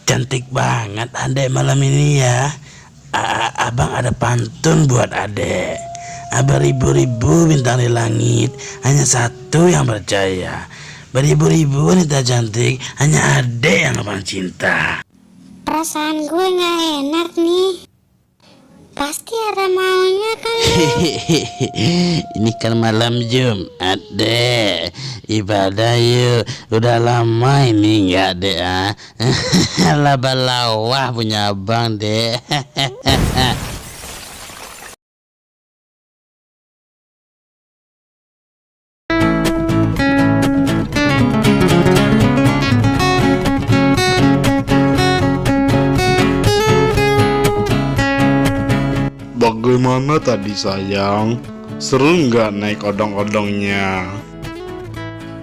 Cantik banget adek malam ini ya. Abang ada pantun buat adek. Beribu-ribu bintang di langit, hanya satu yang percaya. Beribu-ribu wanita cantik, hanya adek yang abang cinta. Perasaan gue gak enak nih. Pasti ada maunya kan lu? Ini kan malam Jumat dek, ibadah yuk. Udah lama ini nggak dek laba-lawah punya abang dek. Bagaimana tadi sayang? Seru nggak naik odong-odongnya?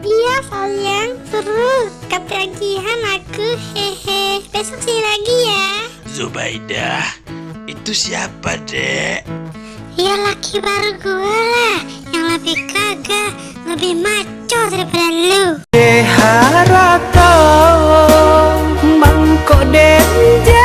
Iya sayang, seru. Ketagihan aku, hehe. Besok sih lagi ya. Zubaidah, itu siapa dek? Ya laki baru gue lah, yang lebih gagah, lebih maco daripada lu. Harata mangko denja